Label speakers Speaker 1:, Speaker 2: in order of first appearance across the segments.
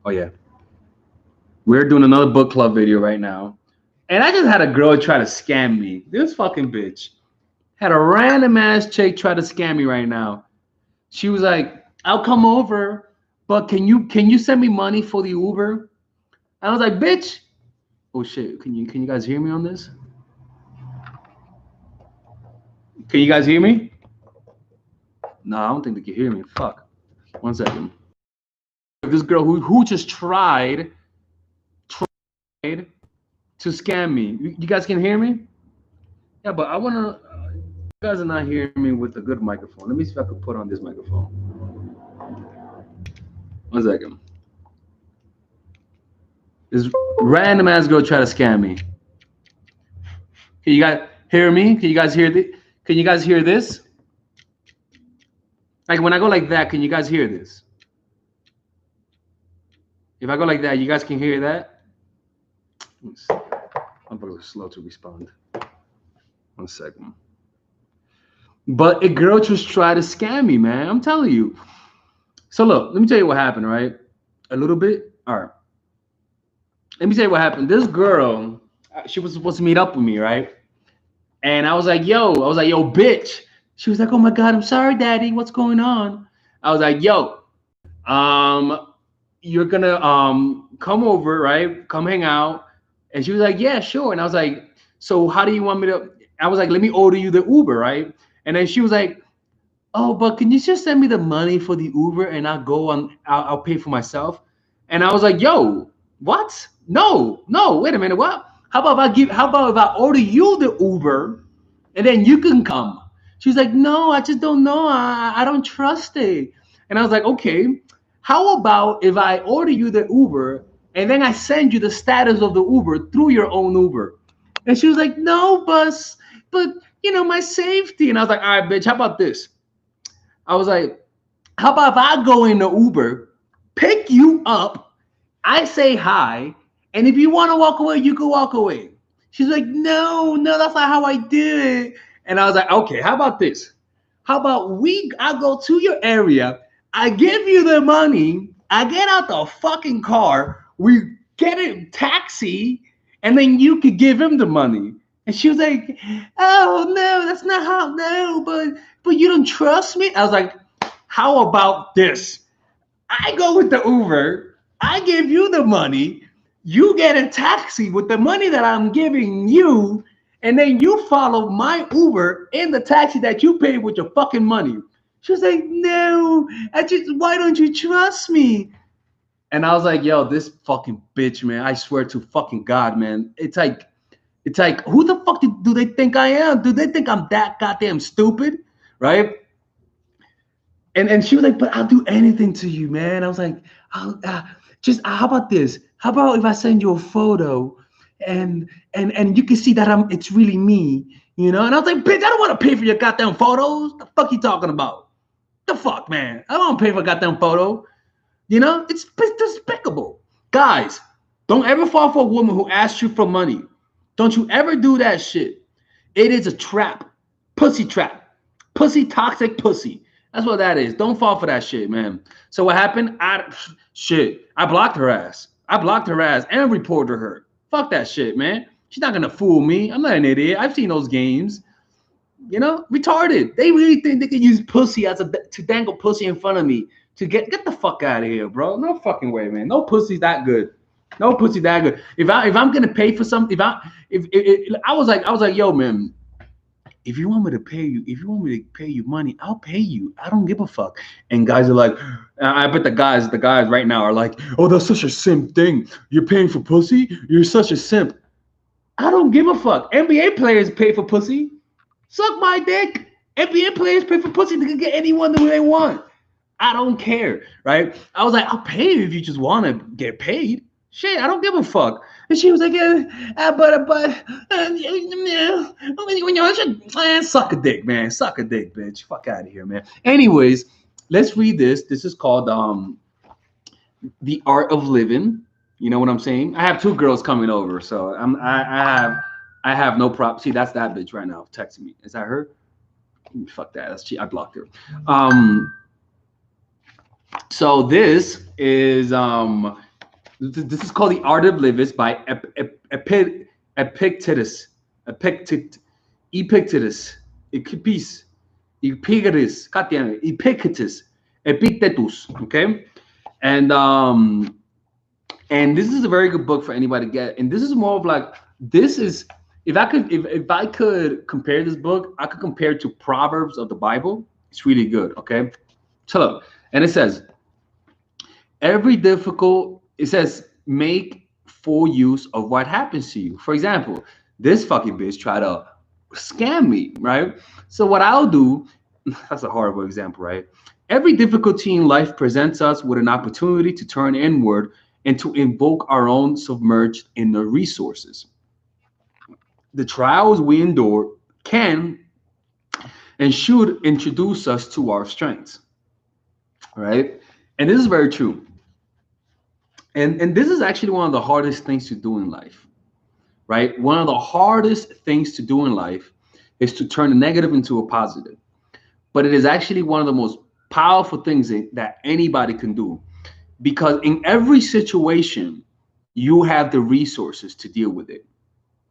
Speaker 1: Oh yeah, we're doing another book club video right now, and I just had a girl try to scam me. This fucking bitch had a random ass chick try to scam me right now. She was like, "I'll come over, but can you send me money for the Uber?" I was like, "Bitch." Oh shit! Can you guys hear me on this? Can you guys hear me? No, I don't think they can hear me. Fuck. One second. This girl who just tried to scam me. You guys can hear me? Yeah, but I wanna. You guys are not hearing me with a good microphone. Let me see if I can put on this microphone. One second. This random ass girl try to scam me. Can you guys hear me? Can you guys hear the? Can you guys hear this? Like when I go like that, can you guys hear this? If I go like that, you guys can hear that. I'm a little slow to respond. One second. But a girl just tried to scam me, man. I'm telling you. So look, let me tell you what happened, right? A little bit. All right. Let me tell you what happened. This girl, she was supposed to meet up with me, right? And I was like, yo, bitch. She was like, oh my God, I'm sorry, daddy. What's going on? I was like, yo, um, you're gonna come over, right? Come hang out. And she was like, yeah, sure. And I was like, so how do you want me to? I was like, let me order you the Uber, right? And then she was like, oh, but can you just send me the money for the Uber and I'll go on, I'll pay for myself? And I was like, yo, what? No, no, wait a minute, what? How about if I order you the Uber and then you can come? She's like, no, I just don't know. I don't trust it. And I was like, okay, how about if I order you the Uber and then I send you the status of the Uber through your own Uber? And she was like, no, but my safety. And I was like, all right, bitch, how about this? I was like, how about if I go in the Uber, pick you up, I say hi, and if you want to walk away, you can walk away. She's like, no, no, that's not how I do it. And I was like, okay, how about this? How about I go to your area, I give you the money, I get out the fucking car, we get a taxi, and then you could give him the money. And she was like, oh no, that's not how, no, but you don't trust me. I was like, how about this? I go with the Uber, I give you the money, you get a taxi with the money that I'm giving you, and then you follow my Uber in the taxi that you paid with your fucking money. She was like, no, why don't you trust me? And I was like, yo, this fucking bitch, man. I swear to fucking God, man. It's like, who the fuck do they think I am? Do they think I'm that goddamn stupid? Right? And she was like, but I'll do anything to you, man. I was like, how about this? How about if I send you a photo and you can see that it's really me, And I was like, bitch, I don't want to pay for your goddamn photos. The fuck you talking about? The fuck, man? I don't want to pay for a goddamn photo. It's despicable. Guys, don't ever fall for a woman who asks you for money. Don't you ever do that shit. It is a trap. Pussy trap. Pussy toxic pussy. That's what that is. Don't fall for that shit, man. So what happened? I blocked her ass. I blocked her ass and reported her. Fuck that shit, man. She's not gonna fool me. I'm not an idiot. I've seen those games. Retarded. They really think they can use pussy to dangle pussy in front of me to get the fuck out of here, bro. No fucking way, man. No pussy's that good. No pussy that good. If I'm gonna pay for something, if I was like, yo, man, if you want me to pay you money, I'll pay you. I don't give a fuck. And guys are like, I bet the guys right now are like, oh, that's such a simp thing. You're paying for pussy? You're such a simp. I don't give a fuck. NBA players pay for pussy. Suck my dick. NBA players pay for pussy. They can get anyone that they want. I don't care, right? I was like, I'll pay you if you just want to get paid. Shit, I don't give a fuck. And she was like, suck a dick, man. Suck a dick, bitch. Fuck out of here, man. Anyways, let's read this. This is called The Art of Living. You know what I'm saying? I have two girls coming over, so I have no problem. See, that's that bitch right now texting me. Is that her? Fuck that. That's I blocked her. So this is This is called The Art of Living by Epictetus. Epictetus. Epictetus. Epictetus. God damn it. Epictetus. Epictetus. Okay. And this is a very good book for anybody to get. And this is more of like, this is, if I could compare this book, I could compare it to Proverbs of the Bible. It's really good. Okay. So look, and it says, it says, make full use of what happens to you. For example, this fucking bitch tried to scam me, right? So what I'll do, that's a horrible example, right? Every difficulty in life presents us with an opportunity to turn inward and to invoke our own submerged inner resources. The trials we endure can and should introduce us to our strengths, right? And this is very true. And this is actually one of the hardest things to do in life, right? One of the hardest things to do in life is to turn a negative into a positive. But it is actually one of the most powerful things that anybody can do, because in every situation, you have the resources to deal with it.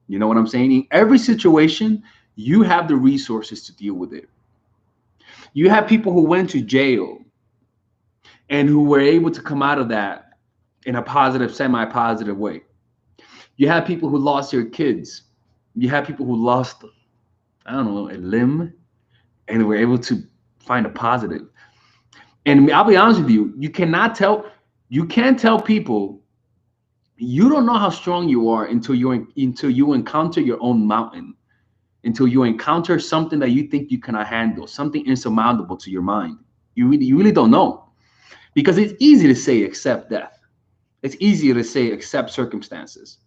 Speaker 1: You know what I'm saying? In every situation, you have the resources to deal with it. You have people who went to jail and who were able to come out of that in a positive, semi-positive way. You have people who lost their kids. You have people who lost, I don't know, a limb, and were able to find a positive. And I'll be honest with you, you can't tell people you don't know how strong you are until you encounter your own mountain, until you encounter something that you think you cannot handle, something insurmountable to your mind. You really don't know, because it's easy to say accept death. It's easier to say accept circumstances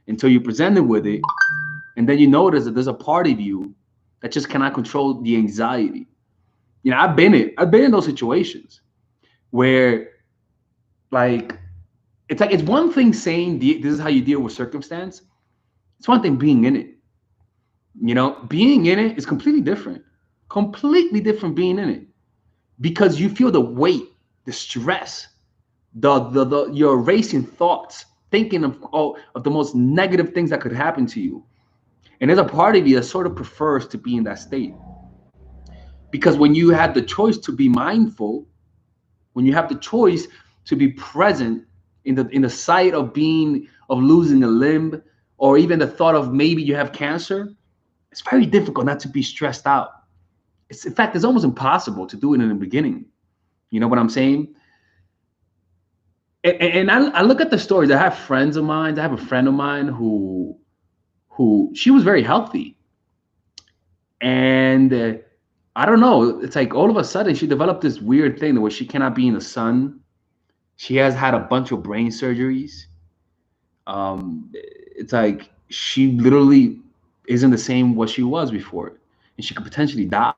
Speaker 1: until you're presented with it, and then you notice that there's a part of you that just cannot control the anxiety. You know, I've been in those situations where, like, it's one thing saying this is how you deal with circumstance. It's one thing being in it. You know, being in it is completely different being in it, because you feel the weight, the stress, your racing thoughts, thinking of the most negative things that could happen to you. And there's a part of you that sort of prefers to be in that state, because when you have the choice to be mindful, when you have the choice to be present in the sight of losing a limb, or even the thought of maybe you have cancer, it's very difficult not to be stressed out. In fact, it's almost impossible to do it in the beginning. You know what I'm saying? And I look at the stories. I have friends of mine. I have a friend of mine who she was very healthy, and I don't know. It's like all of a sudden she developed this weird thing where she cannot be in the sun. She has had a bunch of brain surgeries. It's like she literally isn't the same what she was before, and she could potentially die.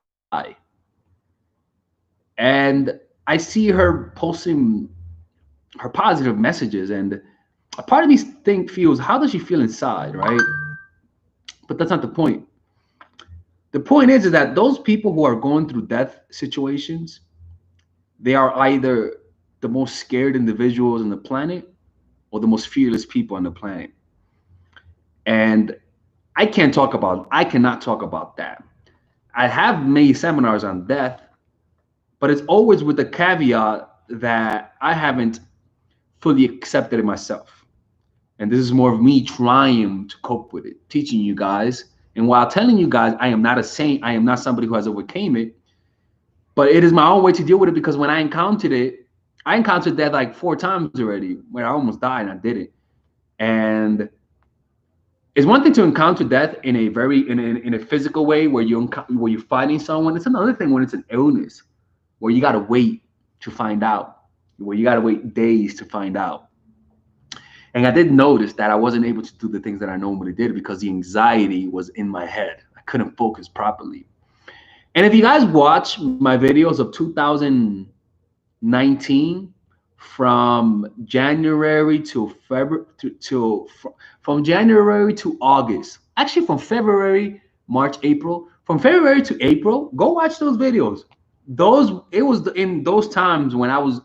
Speaker 1: And I see her posting her positive messages, and a part of me feels, how does she feel inside, right? But that's not the point. The point is that those people who are going through death situations, they are either the most scared individuals on the planet or the most fearless people on the planet. And I cannot talk about that. I have made seminars on death, but it's always with the caveat that I haven't fully accepted it myself. And this is more of me trying to cope with it, teaching you guys. And while telling you guys, I am not a saint, I am not somebody who has overcame it, but it is my own way to deal with it, because when I encountered death like 4 times already, where I almost died and I did it. And it's one thing to encounter death in a physical way where you're fighting someone. It's another thing when it's an illness where you got to wait to find out, where you got to wait days to find out. And I did notice that I wasn't able to do the things that I normally did because the anxiety was in my head. I couldn't focus properly. And if you guys watch my videos of 2019, from January to February from January to August, actually from February, March, April, from February to April, go watch those videos. It was in those times when I was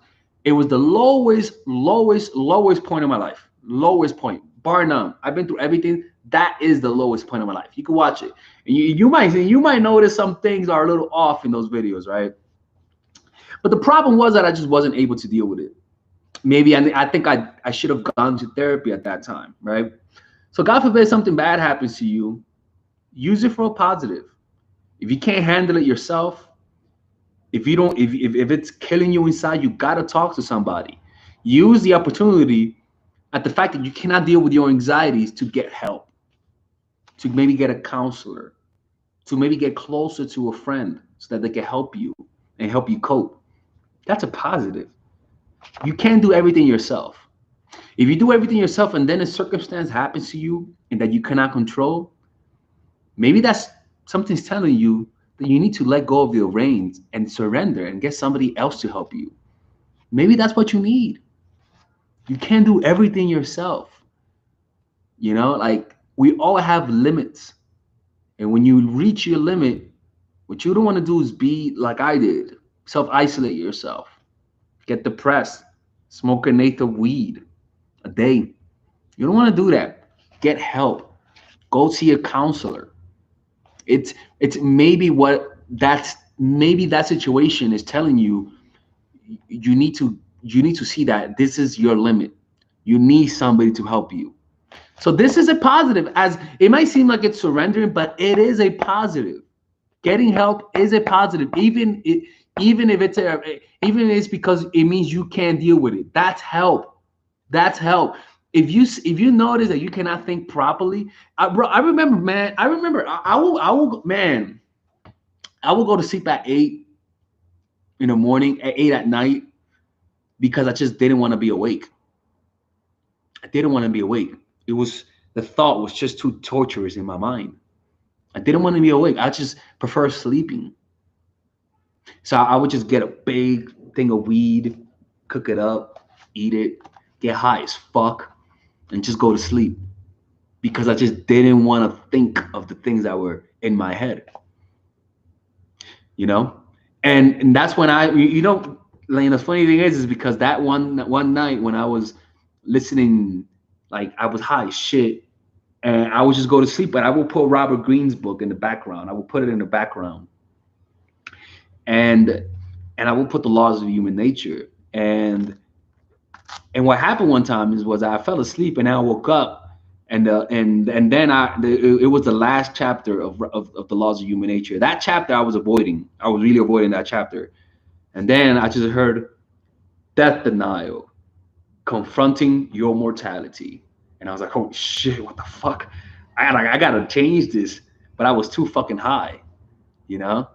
Speaker 1: It was the lowest point of my life. Lowest point, bar none. I've been through everything. That is the lowest point of my life. You can watch it. And you might notice some things are a little off in those videos, right? But the problem was that I just wasn't able to deal with it. Maybe I think I should have gone to therapy at that time, right? So God forbid something bad happens to you, use it for a positive. If you can't handle it yourself, if you don't, if it's killing you inside, you gotta talk to somebody. Use the opportunity at the fact that you cannot deal with your anxieties to get help, to maybe get a counselor, to maybe get closer to a friend so that they can help you and help you cope. That's a positive. You can't do everything yourself. If you do everything yourself and then a circumstance happens to you and that you cannot control, maybe that's something's telling you that you need to let go of your reins and surrender and get somebody else to help you. Maybe that's what you need. You can't do everything yourself. You know, like we all have limits. And when you reach your limit, what you don't want to do is be like I did, self-isolate yourself, get depressed, smoke an eighth of weed a day. You don't want to do that. Get help. Go see a counselor. It's maybe that situation is telling you you need to see that this is your limit. You need somebody to help you. So this is a positive. As it might seem like it's surrendering, but it is a positive. Getting help is a positive, even if it's because it means you can't deal with it. That's help. That's help. If you notice that you cannot think properly, bro, I remember, man. I will go to sleep at 8 in the morning, at 8 at night, because I just didn't want to be awake. I didn't want to be awake. It was the thought was just too torturous in my mind. I didn't want to be awake. I just prefer sleeping. So I would just get a big thing of weed, cook it up, eat it, get high as fuck, and just go to sleep because I just didn't want to think of the things that were in my head. You know, and that's when like, the funny thing is because that one night when I was listening, like I was high as shit, and I would just go to sleep, but I will put Robert Greene's book in the background. I will put it in the background, and I will put the laws of human nature. And what happened one time was I fell asleep and I woke up, and then it was the last chapter of the laws of human nature. That chapter I was avoiding. I was really avoiding that chapter, and then I just heard death denial, confronting your mortality. And I was like, oh shit, what the fuck? I gotta change this. But I was too fucking high, you know?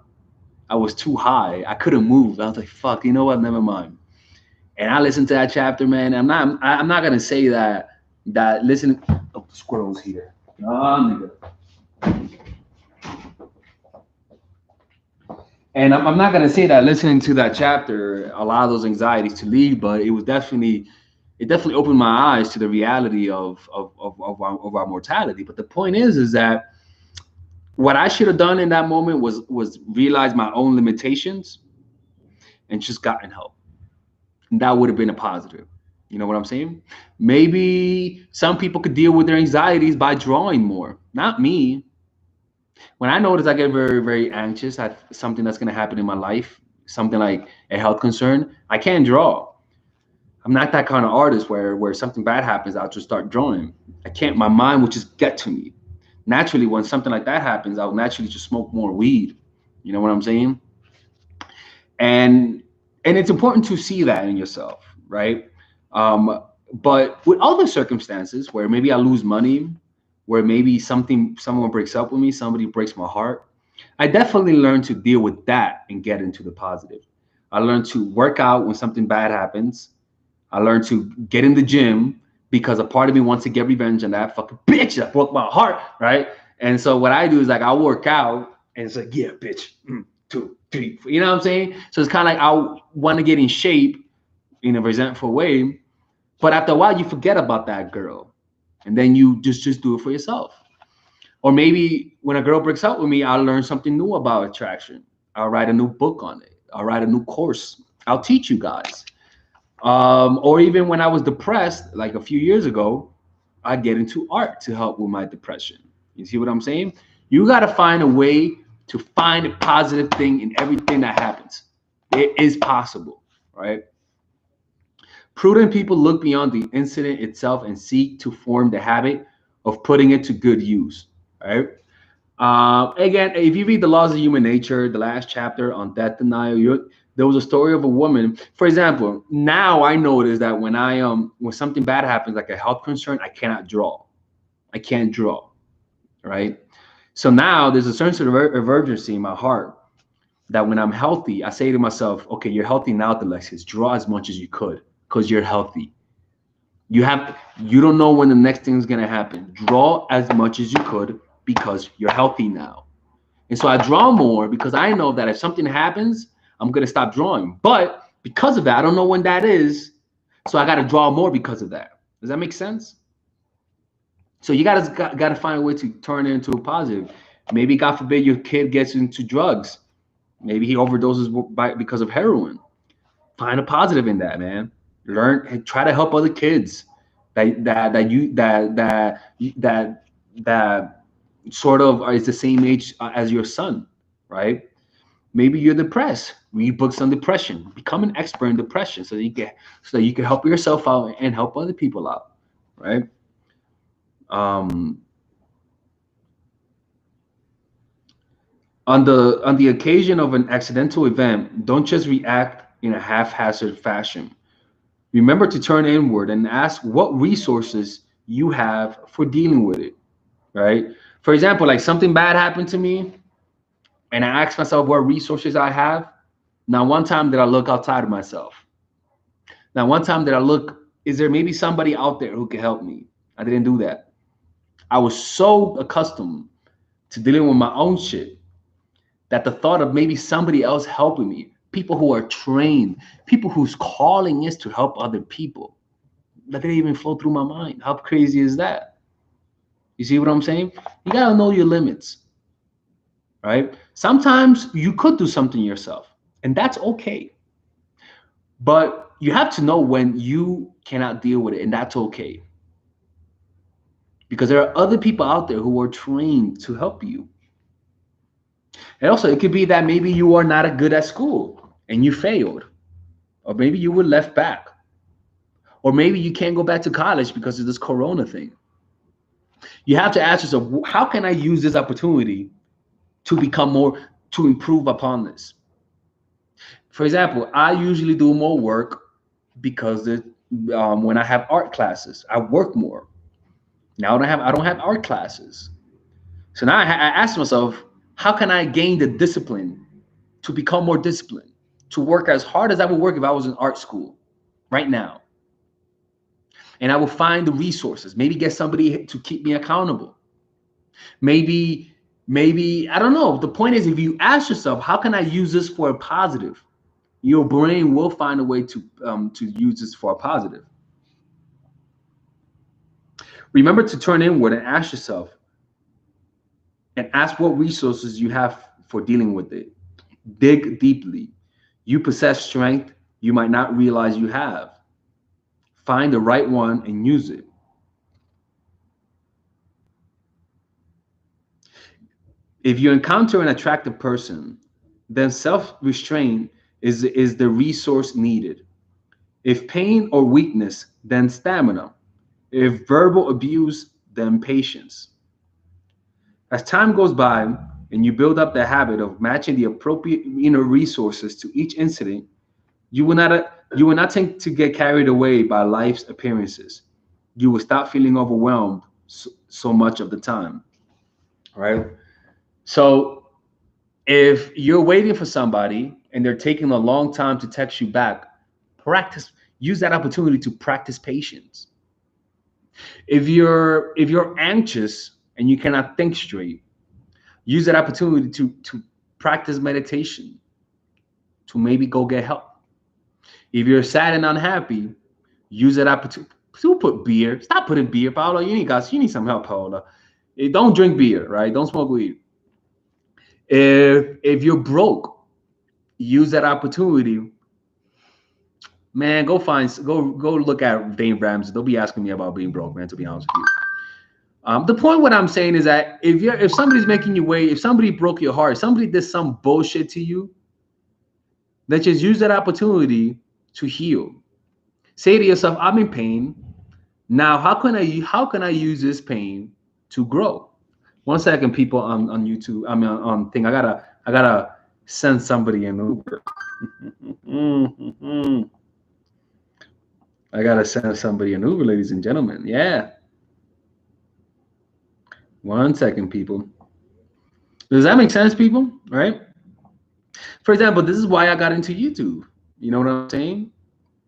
Speaker 1: I was too high. I couldn't move. I was like, fuck, you know what? Never mind. And I listened to that chapter, man. I'm not gonna say that listening. Oh, squirrels here. Oh, nigga. And I'm not gonna say that listening to that chapter allowed those anxieties to leave, but it definitely opened my eyes to the reality of our mortality. But the point is that what I should have done in that moment was realize my own limitations and just gotten help. And that would have been a positive. You know what I'm saying? Maybe some people could deal with their anxieties by drawing more. Not me. When I notice I get very, very anxious at something that's going to happen in my life, something like a health concern, I can't draw. I'm not that kind of artist where something bad happens, I'll just start drawing. I can't. My mind will just get to me. Naturally, when something like that happens, I'll naturally just smoke more weed. You know what I'm saying? And it's important to see that in yourself, right? But with other circumstances where maybe I lose money, where maybe someone breaks up with me, somebody breaks my heart, I definitely learned to deal with that and get into the positive. I learned to work out when something bad happens. I learned to get in the gym because a part of me wants to get revenge on that fucking bitch that broke my heart, right? And so what I do is like I work out and it's like, yeah, bitch, 2, 3, 4, you know what I'm saying? So it's kind of like I want to get in shape in a resentful way, but after a while you forget about that girl, and then you just do it for yourself. Or maybe when a girl breaks up with me, I'll learn something new about attraction. I'll write a new book on it. I'll write a new course. I'll teach you guys. Or even when I was depressed, like a few years ago, I get into art to help with my depression. You see what I'm saying? You got to find a way to find a positive thing in everything that happens. It is possible, right? Prudent people look beyond the incident itself and seek to form the habit of putting it to good use, right? Again, if you read The Laws of Human Nature, the last chapter on death denial, there was a story of a woman. For example, now I notice that when something bad happens, like a health concern, I cannot draw. I can't draw, right? So now there's a certain sort of urgency in my heart that when I'm healthy, I say to myself, okay, you're healthy now, Alexis. Draw as much as you could because you're healthy. You don't know when the next thing is gonna happen. Draw as much as you could because you're healthy now. And so I draw more because I know that if something happens, I'm gonna stop drawing. But because of that, I don't know when that is. So I gotta draw more because of that. Does that make sense? So you gotta find a way to turn it into a positive. Maybe God forbid your kid gets into drugs. Maybe he overdoses because of heroin. Find a positive in that, man. Learn, try to help other kids that sort of is the same age as your son, right? Maybe you're depressed. Read books on depression. Become an expert in depression so that you can help yourself out and help other people out, right? Um, on the occasion of an accidental event, don't just react in a haphazard fashion. Remember to turn inward and ask what resources you have for dealing with it, right? For example, like something bad happened to me, and I ask myself what resources I have. Now, one time did I look outside of myself? Now, one time did I look, is there maybe somebody out there who can help me? I didn't do that. I was so accustomed to dealing with my own shit that the thought of maybe somebody else helping me, people who are trained, people whose calling is to help other people, that didn't even flow through my mind. How crazy is that? You see what I'm saying? You gotta know your limits, right? Sometimes you could do something yourself, and that's okay. But you have to know when you cannot deal with it, and that's okay. Because there are other people out there who are trained to help you. And also, it could be that maybe you are not a good at school and you failed, or maybe you were left back, or maybe you can't go back to college because of this corona thing. You have to ask yourself, how can I use this opportunity to become more, to improve upon this? For example, I usually do more work because when I have art classes, I work more. Now I don't have art classes. So now I ask myself, how can I gain the discipline to become more disciplined, to work as hard as I would work if I was in art school right now? And I will find the resources, maybe get somebody to keep me accountable. Maybe I don't know. The point is, if you ask yourself, how can I use this for a positive? Your brain will find a way to use this for a positive. Remember to turn inward and ask yourself, and ask what resources you have for dealing with it. Dig deeply. You possess strength you might not realize you have. Find the right one and use it. If you encounter an attractive person, then self-restraint is the resource needed. If pain or weakness, then stamina. If verbal abuse, then patience. As time goes by and you build up the habit of matching the appropriate inner resources to each incident, you will not tend to get carried away by life's appearances. You will stop feeling overwhelmed so much of the time, right? So if you're waiting for somebody and they're taking a long time to text you back, use that opportunity to practice patience. If you're anxious and you cannot think straight, use that opportunity to practice meditation, to maybe go get help. If you're sad and unhappy, use that opportunity to put beer. Stop putting beer, Paolo. You need some help, Paolo. Don't drink beer, right? Don't smoke weed. If you're broke, use that opportunity Man, go look at Dave Ramsey. They'll be asking me about being broke, man. To be honest with you. The point what I'm saying is that if somebody's making you wait, if somebody broke your heart, somebody did some bullshit to you, then just use that opportunity to heal. Say to yourself, I'm in pain. Now, how can I use this pain to grow? 1 second, people on YouTube. I mean on thing. I gotta send somebody an Uber. I gotta send somebody an Uber, ladies and gentlemen. Yeah. 1 second, people. Does that make sense, people? Right? For example, this is why I got into YouTube. You know what I'm saying?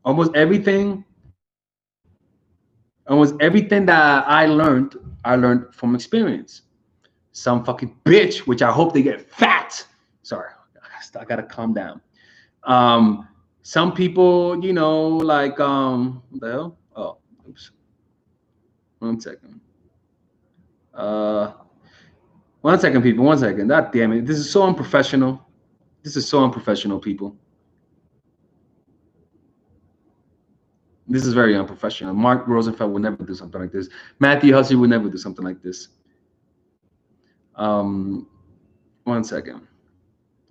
Speaker 1: Almost everything, almost everything that I learned from experience. Some fucking bitch, which I hope they get fat. Sorry, I gotta calm down. Some people, what the hell? Oh, oops. 1 second. Uh, 1 second, people. 1 second. God damn it. This is so unprofessional. This is so unprofessional, people. This is very unprofessional. Mark Rosenfeld would never do something like this. Matthew Hussey would never do something like this. Um, 1 second.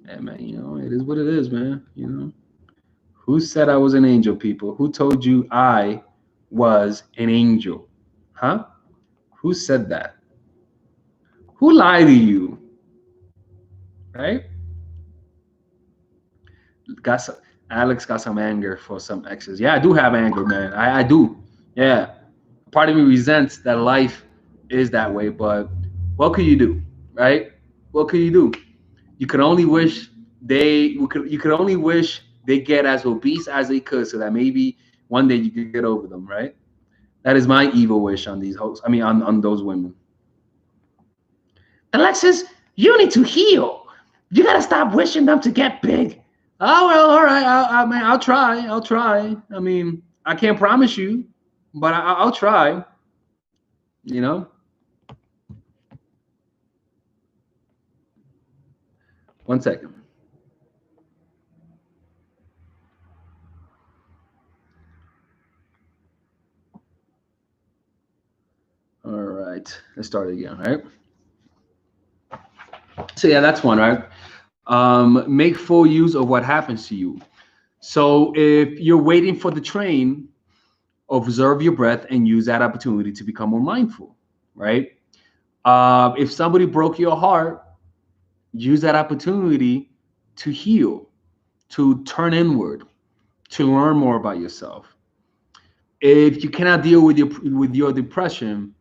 Speaker 1: Yeah, man. It is what it is, man. Who said I was an angel, people? Who told you I was an angel? Huh? Who said that? Who lied to you? Right? Got some, Alex got some anger for some exes. Yeah, I do have anger, man. I do. Yeah. Part of me resents that life is that way, but what could you do? Right? What could you do? You could only wish you could only wish they get as obese as they could so that maybe one day you could get over them, right? That is my evil wish on these hosts. I mean on those women. Alexis, you need to heal. You gotta stop wishing them to get big. Oh well, all right. I'll try. I'll try. I mean, I can't promise you, but I'll try. You know. 1 second. All right. Let's start again. Right. So yeah, that's one. Right. Make full use of what happens to you. So if you're waiting for the train, observe your breath and use that opportunity to become more mindful. Right. If somebody broke your heart, use that opportunity to heal, to turn inward, to learn more about yourself. If you cannot deal with your depression,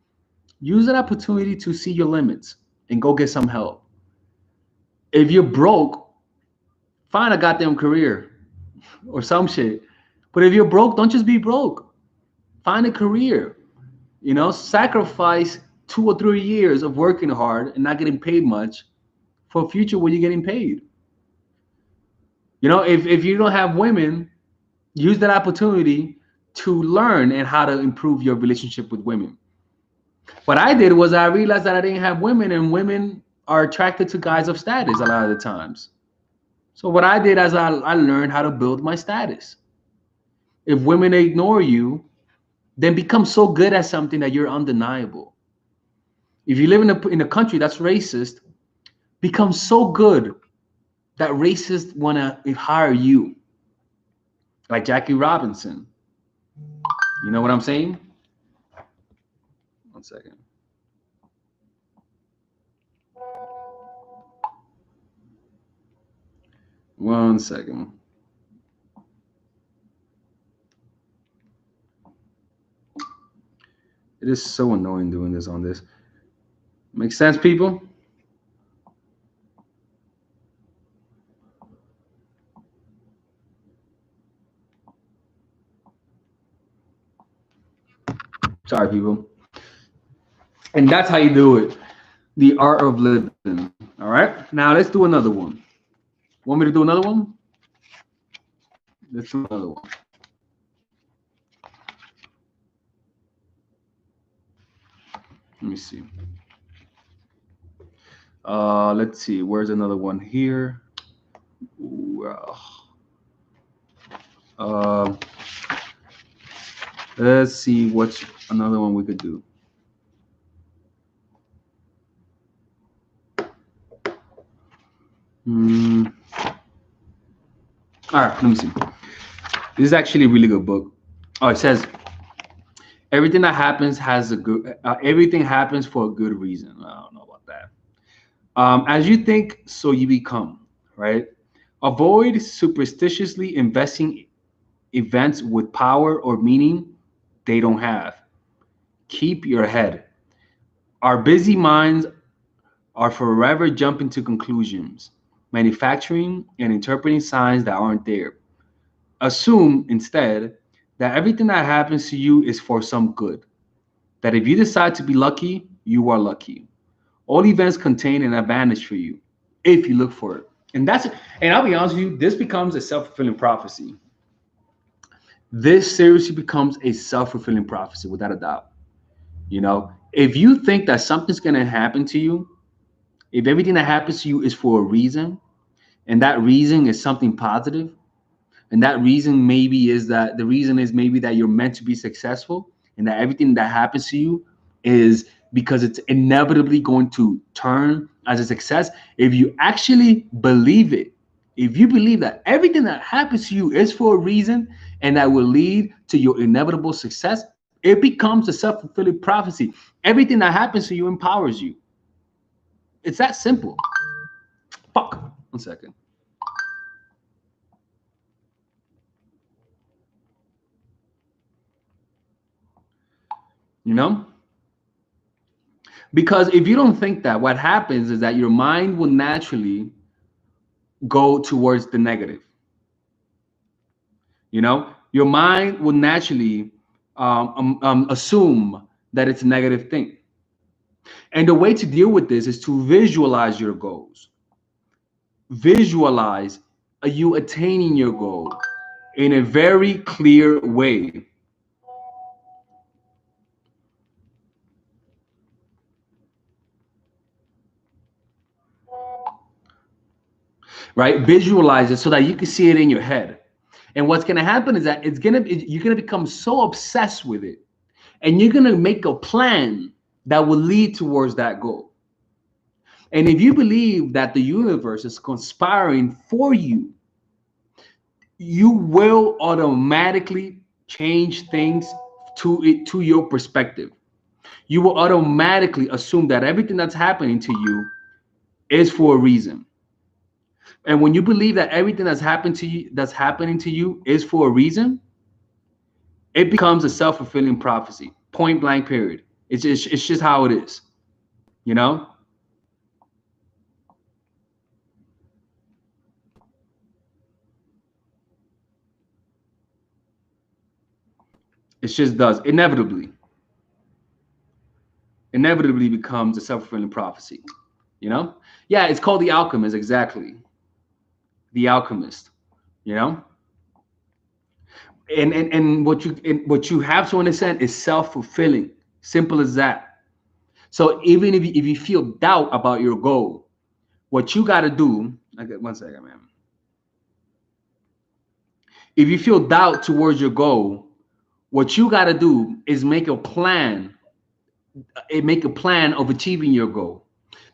Speaker 1: use that opportunity to see your limits and go get some help. If you're broke, find a goddamn career or some shit. But if you're broke, don't just be broke. Find a career. Sacrifice 2 or 3 years of working hard and not getting paid much for a future where you're getting paid. If you don't have women, use that opportunity to learn and how to improve your relationship with women. What I did was I realized that I didn't have women, and women are attracted to guys of status a lot of the times. So what I did is I learned how to build my status. If women ignore you, then become so good at something that you're undeniable. If you live in a country that's racist, become so good that racists want to hire you, like Jackie Robinson. You know what I'm saying? 1 second. 1 second. It is so annoying doing this on this. Make sense, people? Sorry, people. And that's how you do it. The art of living. All right. Now let's do another one. Want me to do another one? Let's do another one. Let me see. Let's see. Where's another one here? Ooh, Let's see what's another one we could do. All right, let me see. This is actually a really good book. Oh, it says everything that happens has a good. Everything happens for a good reason. I don't know about that. As you think, so you become. Right. Avoid superstitiously investing events with power or meaning they don't have. Keep your head. Our busy minds are forever jumping to conclusions, manufacturing and interpreting signs that aren't there. Assume instead that everything that happens to you is for some good. That if you decide to be lucky, you are lucky. All events contain an advantage for you if you look for it. And I'll be honest with you, this becomes a self-fulfilling prophecy. This seriously becomes a self-fulfilling prophecy without a doubt. If you think that something's going to happen to you, if everything that happens to you is for a reason, and that reason is something positive, and that reason maybe is that the reason is maybe that you're meant to be successful, and that everything that happens to you is because it's inevitably going to turn as a success. If you actually believe it, if you believe that everything that happens to you is for a reason and that will lead to your inevitable success, it becomes a self-fulfilling prophecy. Everything that happens to you empowers you. It's that simple. Fuck. 1 second. You know? Because if you don't think that, what happens is that your mind will naturally go towards the negative. Your mind will naturally assume that it's a negative thing. And the way to deal with this is to visualize your goals. Visualize you attaining your goal in a very clear way. Right? Visualize it so that you can see it in your head. And what's going to happen is that you're going to become so obsessed with it, and you're going to make a plan that will lead towards that goal. And if you believe that the universe is conspiring for you, you will automatically change things to your perspective. You will automatically assume that everything that's happening to you is for a reason. And when you believe that everything that's happening to you is for a reason, it becomes a self-fulfilling prophecy. Point blank period. It's just how it is. You know? It just does. Inevitably becomes a self-fulfilling prophecy. Yeah, it's called The Alchemist. Exactly. The Alchemist. you know and what you have to understand is self-fulfilling. Simple as that. So even if you feel doubt about your goal, what you got to do, okay, 1 second, man. If you feel doubt towards your goal, what you got to do is make a plan of achieving your goal.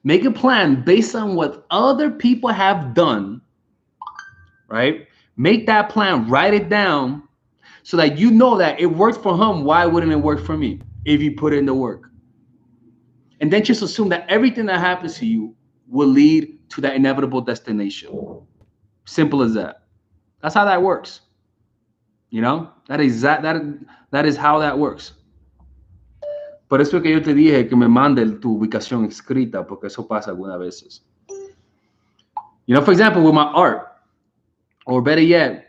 Speaker 1: Make a plan based on what other people have done, right? Make that plan, write it down, so that you know that it worked for him. Why wouldn't it work for me if you put in the work? And then just assume that everything that happens to you will lead to that inevitable destination. Simple as that. That's how that works. That is how that works. Por eso es que yo te dije que me mande tu ubicación escrita, porque eso pasa algunas veces. For example, with my art, or better yet,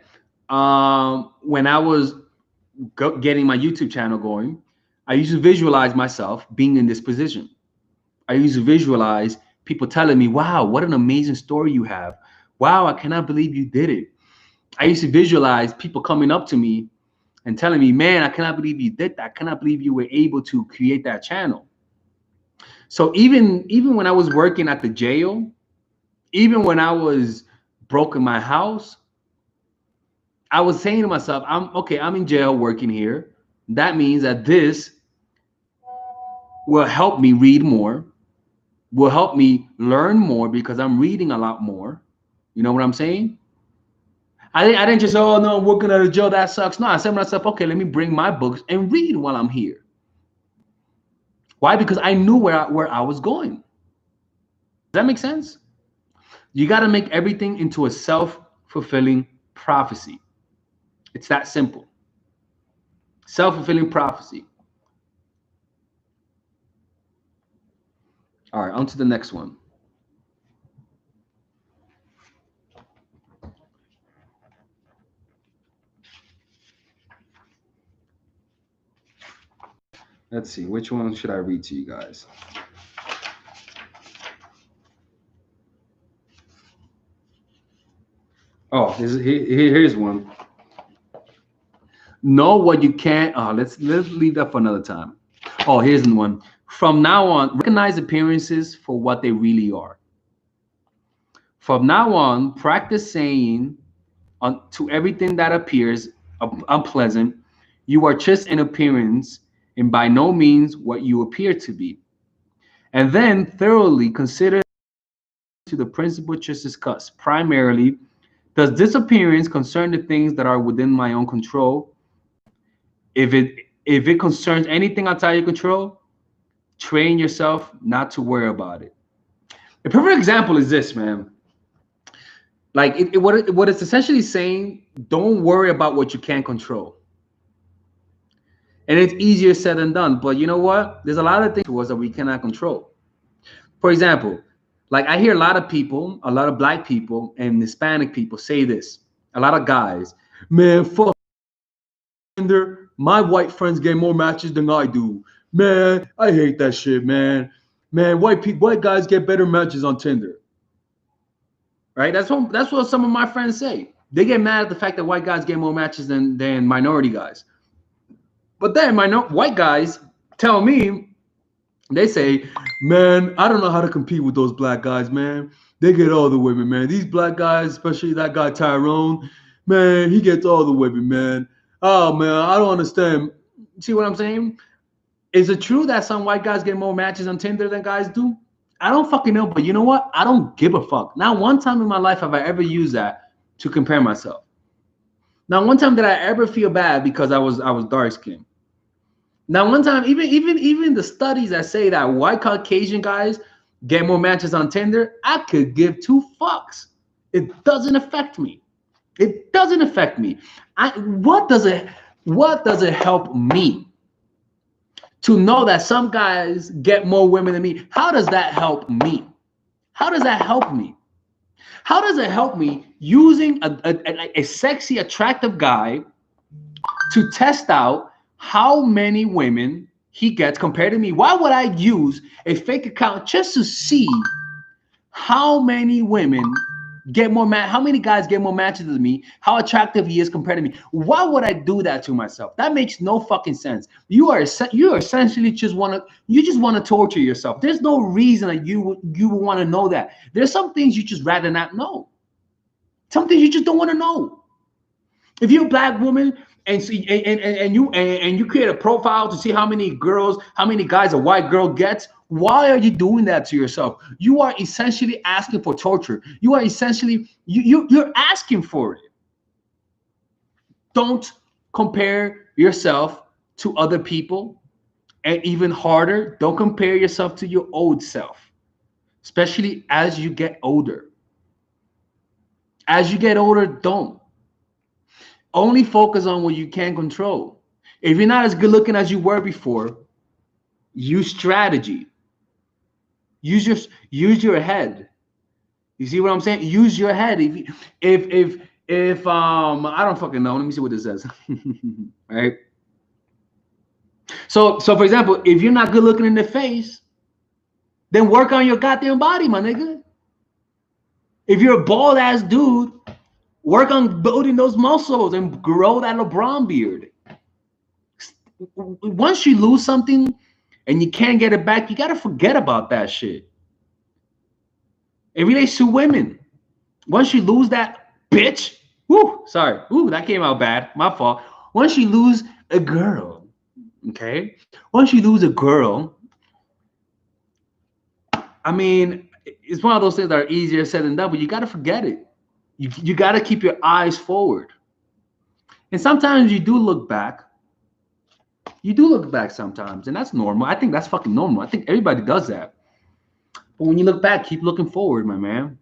Speaker 1: when I was getting my YouTube channel going, I used to visualize myself being in this position. I used to visualize people telling me, wow, what an amazing story you have. Wow, I cannot believe you did it. I used to visualize people coming up to me and telling me, man, I cannot believe you did that. I cannot believe you were able to create that channel. So even when I was working at the jail, even when I was broke in my house, I was saying to myself, I'm in jail working here. That means that this will help me read more, will help me learn more because I'm reading a lot more. You know what I'm saying? I didn't just say, oh no, I'm working at a job, that sucks. No, I said to myself, okay, let me bring my books and read while I'm here. Why? Because I knew where I was going. Does that make sense? You got to make everything into a self-fulfilling prophecy. It's that simple. Self-fulfilling prophecy. All right, on to the next one. Let's see, which one should I read to you guys? Oh, here's one. Know what you can't. Oh, let's leave that for another time. Oh, here's one. From now on, recognize appearances for what they really are. From now on, practice saying to everything that appears unpleasant, you are just an appearance and by no means what you appear to be. And then thoroughly consider to the principle just discussed. Primarily, does this appearance concern the things that are within my own control? If it concerns anything outside your control, train yourself not to worry about it. A perfect example is this, man. Like what it's essentially saying, don't worry about what you can't control. And it's easier said than done. But you know what? There's a lot of things to us that we cannot control. For example, like I hear a lot of people, a lot of black people and Hispanic people say this. A lot of guys, man, fuck. My white friends get more matches than I do. Man, I hate that shit, man. Man, white guys get better matches on Tinder. Right? That's what some of my friends say. They get mad at the fact that white guys get more matches than minority guys. But then white guys tell me, they say, man, I don't know how to compete with those black guys, man. They get all the women, man. These black guys, especially that guy Tyrone, man, he gets all the women, man. Oh, man, I don't understand. See what I'm saying? Is it true that some white guys get more matches on Tinder than guys do? I don't fucking know, but you know what? I don't give a fuck. Not one time in my life have I ever used that to compare myself. Not one time did I ever feel bad because I was dark skinned. Now, one time, even the studies that say that white Caucasian guys get more matches on Tinder, I could give two fucks. It doesn't affect me. It doesn't affect me. What does it help me to know that some guys get more women than me? How does that help me? How does that help me? How does it help me using a sexy, attractive guy to test out how many women he gets compared to me? Why would I use a fake account just to see how many women get more how many guys get more matches than me, how attractive he is compared to me? Why would I do that to myself? That makes no fucking sense. You essentially just want to torture yourself. There's no reason that you would want to know that. There's some things you just rather not know. Some things you just don't want to know. If you're a black woman and you create a profile to see how many guys a white girl gets, why are you doing that to yourself? You are essentially asking for torture. You are essentially you're asking for it. Don't compare yourself to other people, and even harder, don't compare yourself to your old self, especially as you get older. As you get older, don't. Only focus on what you can control. If you're not as good looking as you were before, use strategy. Use your head. You see what I'm saying? Use your head. If I don't fucking know. Let me see what this says. Right. So for example, if you're not good looking in the face, then work on your goddamn body, my nigga. If you're a bald ass dude, work on building those muscles and grow that LeBron beard. Once you lose something and you can't get it back, you got to forget about that shit. It relates to women. Once you lose that bitch, that came out bad. My fault. Once you lose a girl, Okay. Once you lose a girl, I mean, it's one of those things that are easier said than done, but you got to forget it. You got to keep your eyes forward. And sometimes you do look back. You do look back sometimes, and that's normal. I think that's fucking normal. I think everybody does that. But when you look back, keep looking forward, my man.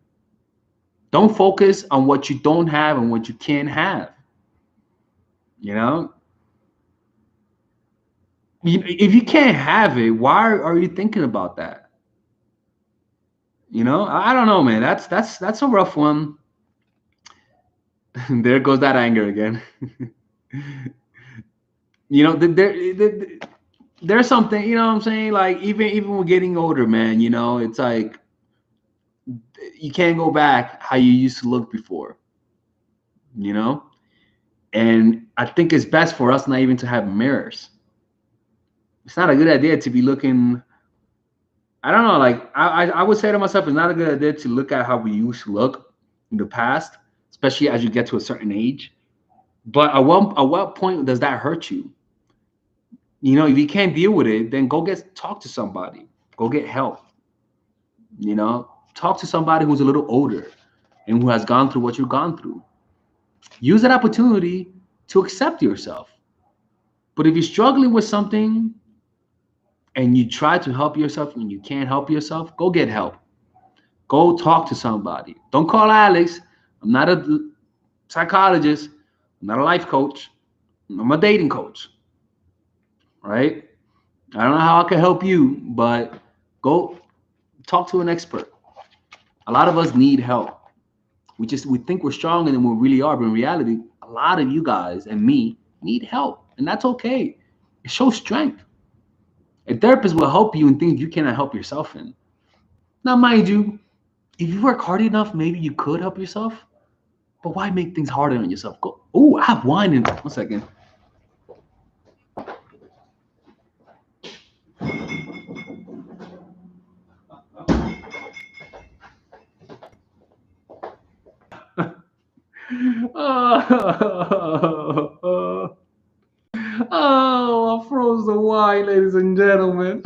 Speaker 1: Don't focus on what you don't have and what you can't have. You know, if you can't have it, why are you thinking about that? You know, I don't know, man. That's a rough one. There goes that anger again. You know, there's something. You know what I'm saying? Like even when getting older, man. You know, it's like you can't go back how you used to look before. You know, and I think it's best for us not even to have mirrors. It's not a good idea to be looking. I don't know. Like I would say to myself, it's not a good idea to look at how we used to look in the past, especially as you get to a certain age. But at what point does that hurt you? You know, if you can't deal with it, then go talk to somebody. Go get help. You know, talk to somebody who's a little older and who has gone through what you've gone through. Use that opportunity to accept yourself. But if you're struggling with something and you try to help yourself and you can't help yourself, go get help. Go talk to somebody. Don't call Alex. I'm not a psychologist. I'm not a life coach. I'm a dating coach. Right? I don't know how I can help you, but go talk to an expert. A lot of us need help. We think we're stronger than we really are, but in reality, a lot of you guys and me need help, and that's okay. It shows strength. A therapist will help you in things you cannot help yourself in. Now, mind you, if you work hard enough, maybe you could help yourself. But why make things harder on yourself? Go. Oh, I have wine in 1 second. Oh, I froze the wine, ladies and gentlemen.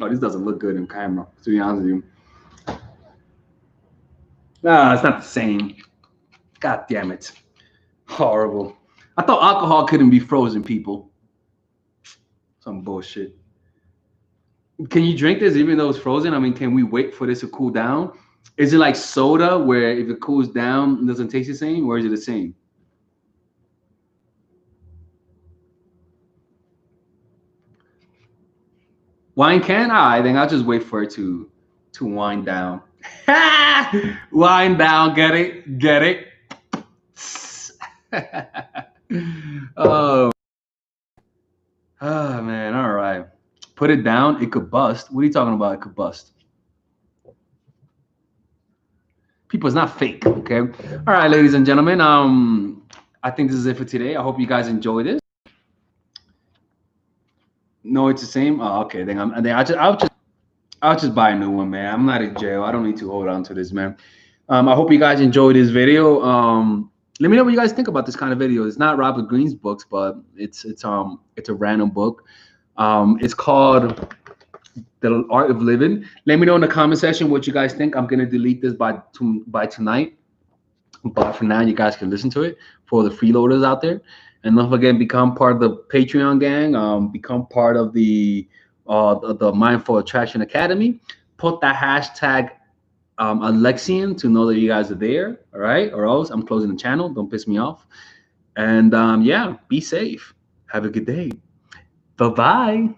Speaker 1: Oh, this doesn't look good in camera, to be honest with you. Nah, it's not the same. God damn it. Horrible. I thought alcohol couldn't be frozen, people. Some bullshit. Can you drink this even though it's frozen? I mean, can we wait for this to cool down? Is it like soda where if it cools down, it doesn't taste the same, or is it the same? Wine can? I think I'll just wait for it to wind down. Wind down, get it? Get it? Oh, oh man, all right. Put it down, it could bust. What are you talking about? It could bust. People, it's not fake, okay? All right, ladies and gentlemen. I think this is it for today. I hope you guys enjoyed this. No, it's the same. Oh, okay. Then I'll just buy a new one, man. I'm not in jail. I don't need to hold on to this, man. I hope you guys enjoyed this video. Let me know what you guys think about this kind of video. It's not Robert Greene's books, but it's a random book. It's called The Art of Living. Let me know in the comment section what you guys think. I'm gonna delete this by tonight, but for now, you guys can listen to it for the freeloaders out there. And don't forget, become part of the Patreon gang. Become part of the Mindful Attraction Academy. Put that hashtag Alexian to know that you guys are there. All right, or else I'm closing the channel. Don't piss me off. And yeah, be safe. Have a good day. Bye bye.